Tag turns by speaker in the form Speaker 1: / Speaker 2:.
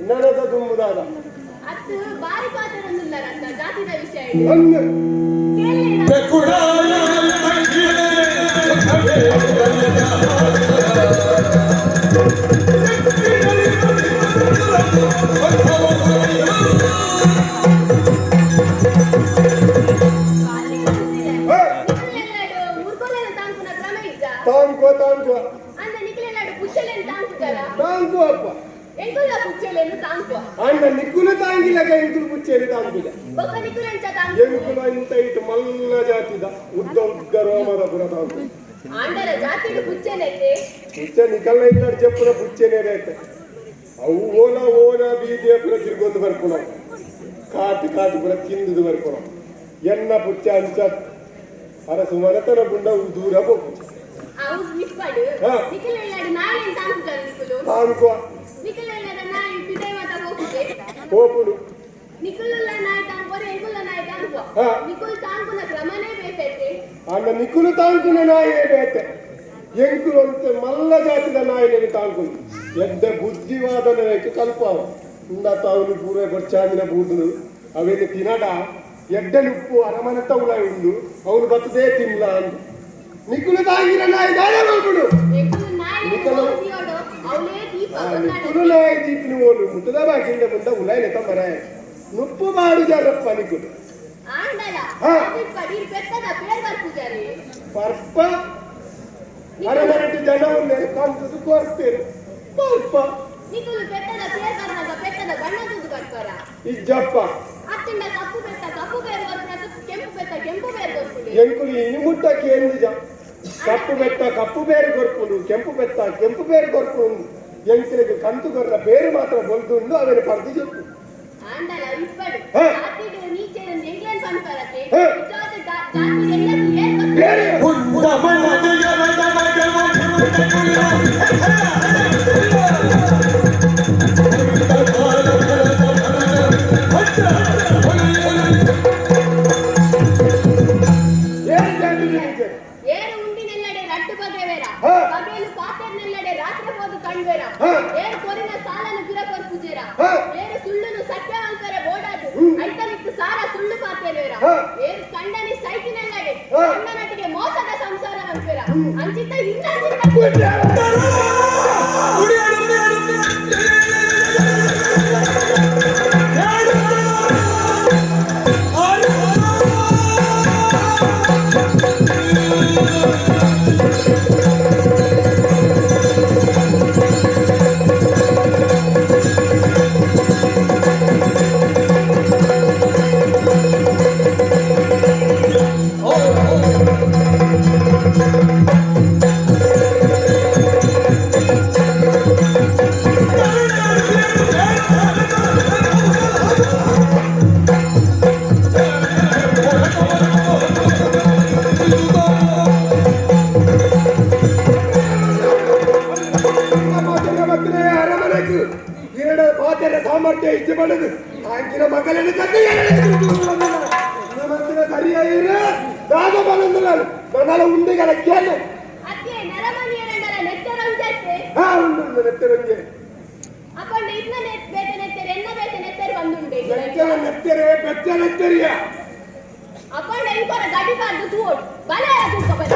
Speaker 1: ನನ್ನದ ತುಂಬುದಾದ
Speaker 2: ಅದು ಬಾರಿ ಪಾತ್ರರೊಂದಿಲ್ಲರಂತ ಜಾತಿದ ವಿಷಯ
Speaker 1: ತಾಂಕೋ ತಾಂಕೋ
Speaker 2: ಅಂದ ನಿಖಿಲೆಲ್ಲಾಡು ಪುಚ್ಚಲೆನ್ ತಾಂಕುಗರ
Speaker 1: ತಾಂಕೋ ಅಪ್ಪ
Speaker 2: ಎಂಕುಲ ಪುಚ್ಚಲೆನ್ ತಾಂಕೋ
Speaker 1: ಅಂದ ನಿಖುಲ ತಾಂಗಿಲಕ ಎಂಕುಲು ಪುಚ್ಚೆಲಿ ತಾಂಕಿದ
Speaker 2: ಬೊಕ್ಕ ನಿಖಿಲೆಂಚ ತಾಂಕೋ
Speaker 1: ಎಂಕುಲ ಇಂತ ಇಟ್ಟು ಮಲ್ಲ ಜಾತಿದ ಉದ್ದ ಉದ್ದ ರೋಮದ ಪುರ ತಾಂಕು
Speaker 2: ಆಂಡರ ಜಾತಿಡು ಪುಚ್ಚೆನೆತ್ತೆ
Speaker 1: ಪುಚ್ಚೆ ನಿಕಲ್ಲ ಇಲ್ಲಾಡು ಚೆಪ್ಪುನ ಪುಚ್ಚೆನೇ ರೇತೆ ಅವು ಓನ ಓನ ಬೀದಿಯ ಪುರ ತಿರ್ಗೊಂದು ಬರ್ಕೊಳ ಕಾಟಿ ಕಾಟಿ ಪುರ ತಿಂದುದು ಬರ್ಕೊಳ ಎನ್ನ ಪುಚ್ಚೆ ಅಂಚ ಅರಸು ಮನತನ ಬುಂಡ ದೂರ ಹೋಗು
Speaker 2: ಅವು ನಿಪ್ಪಡು ನಿಖಿಲೆಲ್ಲಾಡು ನಾಳೆನ್ ತಾಂಕುಗರ ನಿಖುಲು
Speaker 1: ತಾಂಕೋ
Speaker 2: ನಿಖಿಲೆಲ್ಲದ ನಾಯಿ ಪಿಟೈ ಮಾತ ಹೋಗುದೆ
Speaker 1: ಹೋಗುಡು
Speaker 2: ನಿಖುಲುಲ್ಲ ನಾಯಿ ತಾಂಕೋರೆ ಎಂಕುಲ ನಾಯಿ ತಾಂಕೋ ನಿಖುಲ್ ತಾಂಕುನ ಕ್ರಮನೇ ಬೇಕೈತೆ
Speaker 1: ಅನ್ನ ನಿಖುಲು ತಾಂಕುನ ನಾಯೇ ಬೇತೆ ಎಂಕುಲು ಅಂತ ಮಲ್ಲ ಜಾತಿದ ನಾಯಿನ ತಾಂಕುಲು ಎದ್ದ ಬುದ್ಧಿವಾದನಕ್ಕೆ ಕಲ್ಪಾವ ಇಂದ ತಾವು ಪೂರ ಬರ್ಚಾದಿನ ಬೂದನು ಅವೇನು ತಿನಡ ಎಡ್ಡಲು ಉಪ್ಪು ಅರಮನತ ಉಳ ಉಂಡು ಅವನು ಬತ್ತದೇ ತಿನ್ಲ ಅಂತ ನಿಖುಲು ತಾಂಗಿನ ನಾಯಿ ದಾಯ ಮಾಡ್ಬಿಡು
Speaker 2: ಎಂಕುಲು ನಾಯಿ ಓದಿಯೋಡು ಅವಲೇ ದೀಪ
Speaker 1: ನಿಖುಲು ನಾಯಿ ದೀಪಿನ ಓಲು ಮುಟ್ಟದ ಬಾಕಿಂದ ಬಂದ ಉಲಾಯ್ನ ತಮ್ಮರ ನುಪ್ಪು ಮಾಡು ಜಾರಪ್ಪ ನಿಖುಲು
Speaker 2: ಆಂಡಲ ನಿಪ್ಪಡಿ ಬೆತ್ತದ ಪೇರ್ ಬರ್ಪುಜಾರೆ
Speaker 1: ಪರ್ಪ ಅರಮನಟ್ಟು ಜನ ಉಂಡೆ ಕಾಂತದು ಕೊರ್ಪೇರು ಪರ್ಪ
Speaker 2: ನಿಖುಲು ಬೆತ್ತದ ಪೇರ್ ಬರ್ನಾಗ ಬೆತ್ತದ ಬಣ್ಣ ತುದು ಕಟ್ಕೋರ
Speaker 1: ಇಜ್ಜಪ್ಪ
Speaker 2: ಅತ್ತಿಂದ ಕಪ್ಪು ಬೆತ್ತ ಕಪ್ಪು ಬೇರು ಬರ್ಪುನ ಕೆಂಪು ಬೆತ್ತ ಕೆಂಪು ಬೇರು ಬರ್ಪುಡಿ
Speaker 1: ಎಂಕುಲು ಇನಿ ಮುಟ್ಟಕ್ಕೆ ಎಂದಿಜ ಕಪ್ಪು ಬೆತ್ತ ಕಪ್ಪು ಬೇರು ಕೊರ್ಪುಡು ಕೆಂಪು ಬೆತ್ತ ಕೆಂಪು ಬೇರು ಕೊರ್ಪುಡು ಎಂಕಲಿಗೆ ಕಂತು ಕೊರ್ರ ಬೇರು ಮಾತ್ರ ಬೊಲ್ದುಂಡು ಅವನು ಪರ್ದು చెప్పు
Speaker 2: ಆಂಡಲ ಇಪ್ಪಡು ಜಾತಿಡು ನೀಚೆನ ಎಂಗ್ಲೆನ್ ಪಂಪರತೆ ಜಾತಿ ಜಾತಿ ಎಲ್ಲದು ಏನ್
Speaker 1: ಬೇರೆ
Speaker 2: ಏರು ಉಂಡಿನೆಲ್ಲಡೆ ರಟ್ಟು ಬಗೆವೇರ ಬಗೆಲು ಪಾತೆರ್ನೆಲ್ಲಡೆ ರಾತ್ರಿ ಹೋದು ಕಣ್ವೇರ ಏರು ಕೊರಿನ ಸಾಲನು ಪಿರಪರ್ ಪೂಜೆರ ಏರು ಸುಳ್ಳುನು ಸತ್ಯವಂಕರ ಬೋಡಾದು ಐತನಿತ್ತು ಸಾರ ಸುಳ್ಳು ಪಾತೆರ್ವೇರ ಏರು ಕಂಡನಿ ಸೈತಿನೆಲ್ಲಡೆ ಕಣ್ಣನಟಿಗೆ ಮೋಸದ ಸಂಸಾರ ವಂಕರ ಅಂಚಿತ ಸಾಮರ್ಥ್ಯ ಇಚ್ಛೆ ಮಾಡೋದು ಆಂಕಿನ ಮಕ್ಕಳನ್ನು ಕತ್ತೆ ಸರಿಯಾಗಿರ ದಾದ ಬಂದಲ್ಲ ಮನಲ ಉಂಡಿಗಳ ಕೇಳ ಅತ್ತೆ ನರಮನಿಯರಡರ ನೆತ್ತರಂಜತ್ತೆ
Speaker 1: ಉಂಡು ನೆತ್ತರಂಜೆ
Speaker 2: ಅಪ್ಪಂಡ ಇದ್ನ ಬೇತೆ ನೆತ್ತೆರೆ ಎನ್ನ ಬೇತೆ ನೆತ್ತೆರೆ ಬಂದುಂಡೆ
Speaker 1: ನೆತ್ತೆರೆ ಬೆಚ್ಚ ನೆತ್ತೆರಿಯ
Speaker 2: ಅಪ್ಪಂಡ ಇಂಕೊರ ಗಡಿಗಾರ್ದು ತೂಡ್ ಬಲೆ ತೂಕ ಬರ